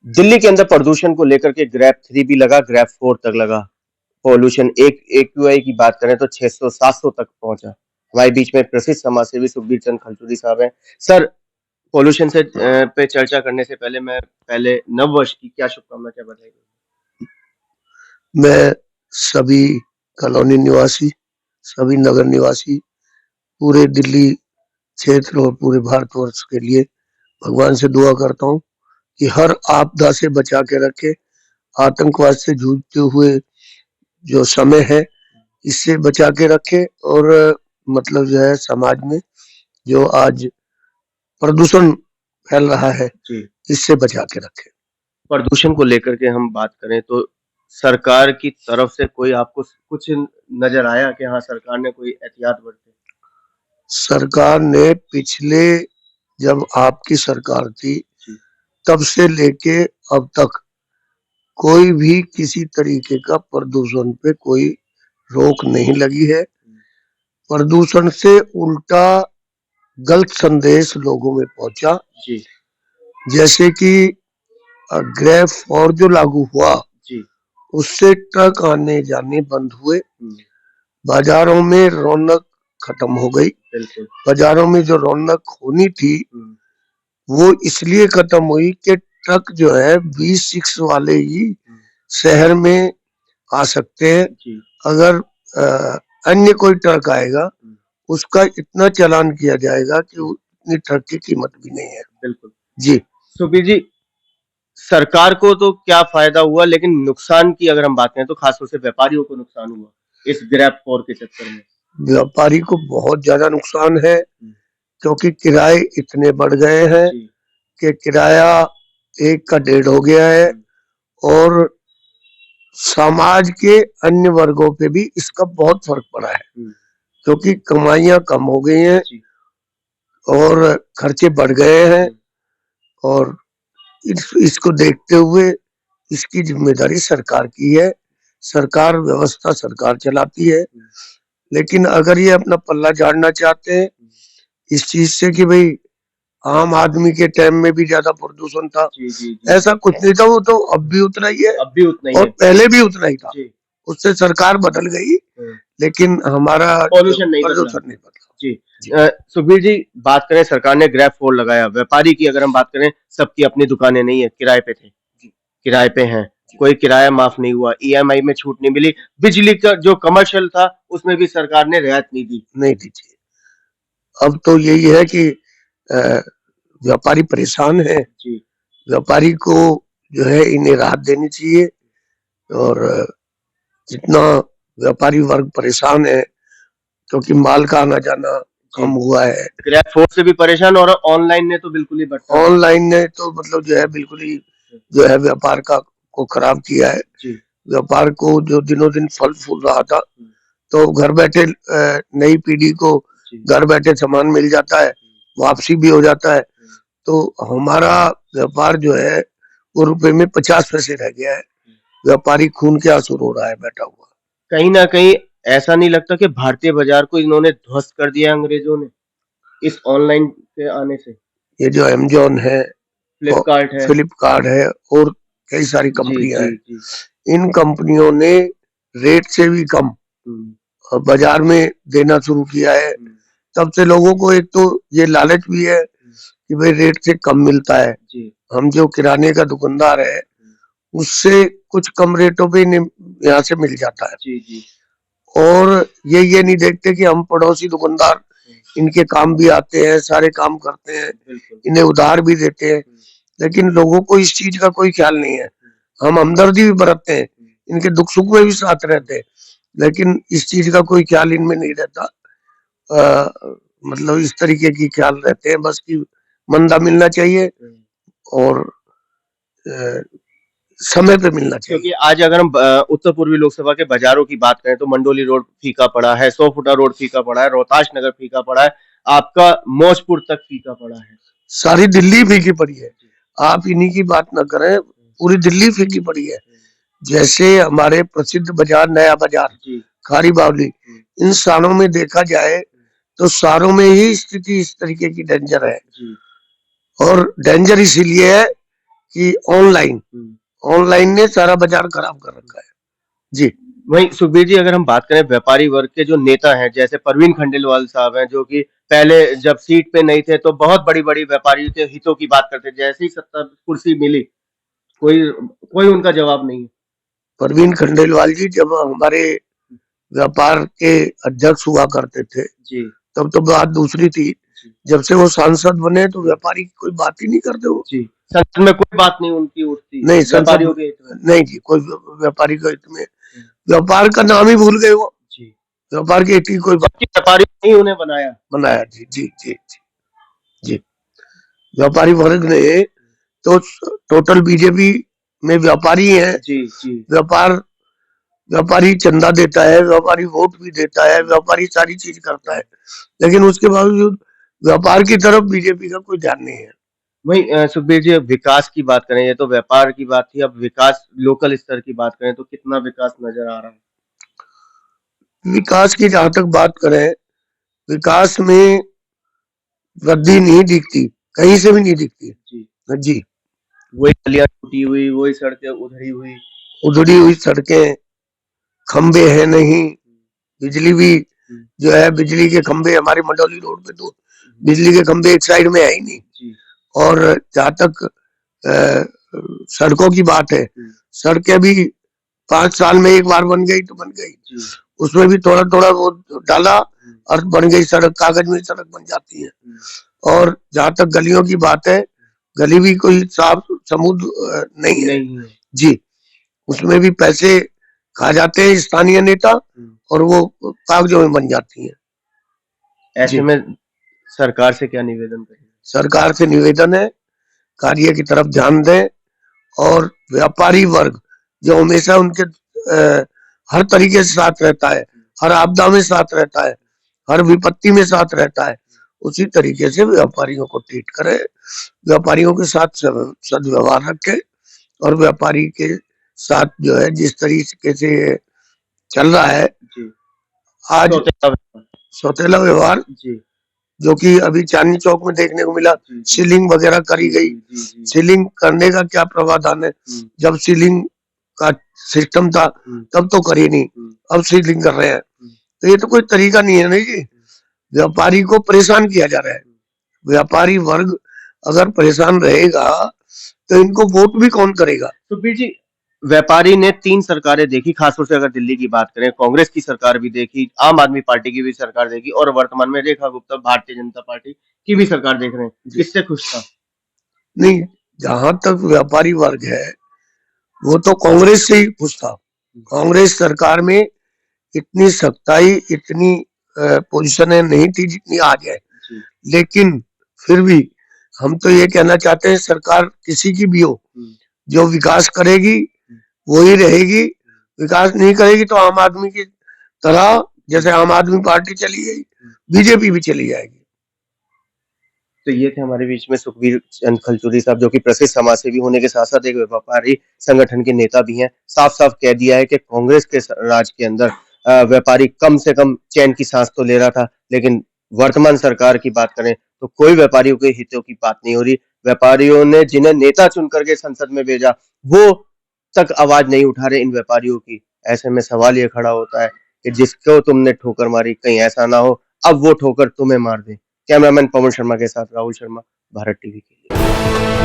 दिल्ली के अंदर प्रदूषण को लेकर के ग्रैप 3 भी लगा, ग्रैप 4 तक लगा। पॉल्यूशन एक एक्यूआई की बात करें तो 600-700 तक पहुंचा। हमारे बीच में प्रसिद्ध समाज सेवी सुखबीर चंद खलचूरी साहब हैं। सर, पॉल्यूशन से पे चर्चा करने से पहले मैं पहले नव वर्ष की क्या शुभकामना, क्या बधाई दूं? मैं सभी कॉलोनी निवासी, सभी नगर निवासी, पूरे दिल्ली क्षेत्र और पूरे भारतवर्ष के लिए भगवान से दुआ करता हूँ कि हर आपदा से बचा के रखे, आतंकवाद से जूझते हुए जो समय है इससे बचा के रखे और मतलब जो है समाज में जो आज प्रदूषण फैल रहा है जी, इससे बचा के रखे। प्रदूषण को लेकर के हम बात करें तो सरकार की तरफ से कोई आपको कुछ नजर आया कि हाँ सरकार ने कोई एहतियात बरते? सरकार ने पिछले जब आपकी सरकार थी जी, तब से लेके अब तक कोई भी किसी तरीके का प्रदूषण पे कोई रोक नहीं लगी है। प्रदूषण से उल्टा गलत संदेश लोगों में पहुंचा, जी, जैसे कि ग्रेफ और जो लागू हुआ जी, उससे ट्रक आने जाने बंद हुए, बाजारों में रौनक खत्म हो गई। बिल्कुल। बाजारों में जो रौनक होनी थी वो इसलिए खत्म हुई कि ट्रक जो है V6 वाले ही शहर में आ सकते हैं। जी, अगर अन्य कोई ट्रक आएगा उसका इतना चालान किया जाएगा कि उतनी ट्रक की कीमत भी नहीं है। बिल्कुल। जी, सुबीर जी, सरकार को तो क्या फायदा हुआ, लेकिन नुकसान की अगर हम बात करें तो खासतौर से व्यापारियों को नुकसान हुआ इस ग्रैप फोर के चक्कर में। व्यापारी को बहुत ज्यादा नुकसान है क्योंकि किराए इतने बढ़ गए हैं जी, कि किराया 1 का 1.5 हो गया है और समाज के अन्य वर्गों पे भी इसका बहुत फर्क पड़ा है क्योंकि कमाइयां कम हो गई हैं जी, और खर्चे बढ़ गए हैं और इसको देखते हुए इसकी जिम्मेदारी सरकार की है। सरकार व्यवस्था सरकार चलाती है, लेकिन अगर ये अपना पल्ला झाड़ना चाहते हैं इस चीज से कि भाई आम आदमी के टाइम में भी ज्यादा प्रदूषण था, जी, जी, ऐसा कुछ नहीं था। वो तो अब भी उतना ही है अब भी उतना ही और है। पहले भी उतना ही था। जी, उससे सरकार बदल गई लेकिन हमारा पॉल्यूशन नहीं बदला। प्रदूषण नहीं बदला। जी, जी, सुखबीर जी, बात करें सरकार ने ग्रैप फोर लगाया, व्यापारी की अगर हम बात करें सबकी अपनी दुकानें नहीं है, किराए पे थे, किराए पे हैं, कोई किराया माफ नहीं हुआ, ईएमआई में छूट नहीं मिली, बिजली का जो कमर्शियल था उसमें भी सरकार ने रियायत नहीं दी। नहीं दीजिए। अब तो यही है कि व्यापारी परेशान है, जी, व्यापारी को जो है इन्हें राहत देनी चाहिए और जितना व्यापारी वर्ग परेशान है क्योंकि माल का आना जाना जी, कम हुआ है। ग्रैप फोर से भी परेशान और ऑनलाइन ने तो बिल्कुल ही बट्टा बजा ऑनलाइन ने तो मतलब जो है बिल्कुल ही जो है व्यापार का को खराब किया है। जी, व्यापार को जो दिनों दिन फल फूल रहा था तो घर बैठे नई पीढ़ी को जी, घर बैठे सामान मिल जाता है, वापसी भी हो जाता है। तो हमारा व्यापार जो है वो रुपए में 50 पैसे रह गया है। व्यापारी खून के आंसू रो रहा है बैठा हुआ। कहीं ना कहीं ऐसा नहीं लगता कि भारतीय बाजार को इन्होंने ध्वस्त कर दिया अंग्रेजों ने इस ऑनलाइन के आने से? ये जो अमेजोन है और फ्लिपकार्ट है। फ्लिपकार्ट है और कई सारी जी, कंपनियां जी, हैं, जी, इन कंपनियों ने रेट से भी कम बाजार में देना शुरू किया है। तब से लोगों को एक तो ये लालच भी है कि भाई रेट से कम मिलता है, जी, हम जो किराने का दुकानदार है उससे कुछ कम रेटों पे यहाँ से मिल जाता है। जी, जी, और ये नहीं देखते कि हम पड़ोसी दुकानदार इनके काम भी आते हैं, सारे काम करते हैं, बिल्कुल, इन्हें उधार भी देते हैं, लेकिन लोगों को इस चीज का कोई ख्याल नहीं है। हम हमदर्दी भी बरतते हैं, इनके दुख सुख में भी साथ रहते हैं, लेकिन इस चीज का कोई ख्याल इनमें नहीं रहता। मतलब इस तरीके की ख्याल रहते हैं बस कि मंदा मिलना चाहिए और अ, समय पे मिलना क्योंकि चाहिए। आज अगर हम उत्तर पूर्वी लोकसभा के बाजारों की बात करें तो मंडोली रोड फीका पड़ा है, 100 फुटा रोड फीका पड़ा है, रोहताश नगर फीका पड़ा है, आपका मौजपुर तक फीका पड़ा है। सारी दिल्ली फीकी पड़ी है। आप इन्हीं की बात ना करें, पूरी दिल्ली फीकी पड़ी है। जैसे हमारे प्रसिद्ध बाजार नया बाजार, जी, खारी बावली, इन स्थानों में देखा जाए तो सारों में ही स्थिति इस तरीके की डेंजर है। जी, और डेंजर इसीलिए है कि ऑनलाइन ने सारा बाजार खराब कर रखा है। जी। वहीं सुखबीर जी, अगर हम बात करें व्यापारी वर्ग के जो नेता हैं, जैसे परवीन खंडेलवाल साहब हैं, जो कि पहले जब सीट पे नहीं थे तो बहुत बड़ी-बड़ी व्यापारियों के हितों की बात करते थे। जैसे ही सत्ता कुर्सी मिली, कोई कोई उनका जवाब नहीं है। परवीन खंडेलवाल जी जब हमारे व्यापार के अध्यक्ष हुआ करते थे, जी, तब तो बात दूसरी थी। जी, जब से वो सांसद बने तो व्यापारी की कोई बात ही नहीं करते वो। जी। संसद में कोई बात नहीं उनकी उठती, नहीं, संसद व्यापारियों के हित में। नहीं जी, कोई व्यापारी के हित में, व्यापार का नाम ही भूल गए वो। जी। व्यापार के हित की कोई बात जबकि व्यापारियों ने ही उन्हें बनाया। बनाया। जी, जी, जी, जी, जी। व्यापारी वर्ग ने तो टोटल बीजेपी में व्यापारी हैं। जी, जी। व्यापारी चंदा देता है, व्यापारी वोट भी देता है, व्यापारी सारी चीज करता है, लेकिन उसके बावजूद व्यापार की तरफ बीजेपी का कोई ध्यान नहीं है। वहीं सुखबीर जी, अब विकास की बात करें, ये तो व्यापार की बात थी, अब विकास लोकल स्तर की बात करें तो कितना विकास नजर आ रहा है? विकास की जहां तक बात करें, विकास में वृद्धि नहीं दिखती, कहीं से भी नहीं दिखती। जी। जी। वही गलियां टूटी हुई, वही सड़कें उधड़ी हुई। उधड़ी हुई सड़कें, खंबे हैं नहीं, बिजली भी जो है, बिजली के खंबे हमारे मंडौली रोड पे तो बिजली के खंबे एक साइड में है ही नहीं। जी। और जहां तक सड़कों की बात है, सड़कें भी 5 साल में एक बार बन गई तो बन गई, उसमें भी थोड़ा थोड़ा वो डाला और बन गई सड़क, कागज में सड़क बन जाती है। और जहां तक गलियों की बात है, गली भी कोई साफ समूद नहीं है। जी। उसमें भी पैसे खा जाते हैं स्थानीय नेता और वो कागजों में बन जाती है। ऐसे में सरकार से क्या निवेदन करें? सरकार से निवेदन है, कार्य की तरफ ध्यान दें और व्यापारी वर्ग जो हमेशा उनके हर तरीके से साथ रहता है, हर आपदा में साथ रहता है, हर विपत्ति में साथ रहता है, उसी तरीके से व्यापारियों को ट्रीट करें, व्यापारियों के साथ सद्व्यवहार रखें और व्यापारी के साथ जो है जिस तरीके से चल रहा है आज सौतेला व्यवहार, जो कि अभी चांदनी चौक में देखने को मिला, सीलिंग वगैरह करी गई। सीलिंग करने का क्या प्रावधान है? जब सीलिंग का सिस्टम था तब तो करी नहीं, अब सीलिंग कर रहे हैं, तो ये तो कोई तरीका नहीं है। नहीं जी, व्यापारी को परेशान किया जा रहा है। व्यापारी वर्ग अगर परेशान रहेगा तो इनको वोट भी कौन करेगा? सुखबीर जी, व्यापारी ने 3 सरकारें देखी, खासतौर से अगर दिल्ली की बात करें, कांग्रेस की सरकार भी देखी, आम आदमी पार्टी की भी सरकार देखी और वर्तमान में रेखा गुप्ता भारतीय जनता पार्टी की भी सरकार देख रहे हैं। किससे खुश था? नहीं, जहां तक व्यापारी वर्ग है वो तो कांग्रेस से ही खुश था। कांग्रेस सरकार में इतनी सख्ताई, इतनी पोजीशनें नहीं थी जितनी आज है, लेकिन फिर भी हम तो ये कहना चाहते हैं सरकार किसी की भी हो, जो विकास करेगी वो ही रहेगी, विकास नहीं करेगी तो आम आदमी की तरह जैसे आम आदमी पार्टी चली गई, बीजेपी भी चली जाएगी। तो ये थे हमारे बीच में सुखबीर चंद खलचूरी साहब, जो कि प्रसिद्ध समाज सेवी होने के साथ साथ एक व्यापारी संगठन के नेता भी हैं। साफ साफ कह दिया है कि कांग्रेस के राज के अंदर व्यापारी कम से कम चैन की सांस तो ले रहा था, लेकिन वर्तमान सरकार की बात करें तो कोई व्यापारियों के हितों की बात नहीं हो रही। व्यापारियों ने जिन्हें नेता चुन करके संसद में भेजा, वो तक आवाज नहीं उठा रहे इन व्यापारियों की। ऐसे में सवाल ये खड़ा होता है कि जिसको तुमने ठोकर मारी, कहीं ऐसा ना हो अब वो ठोकर तुम्हें मार दे। कैमरामैन पवन शर्मा के साथ राहुल शर्मा, भारत टीवी के लिए।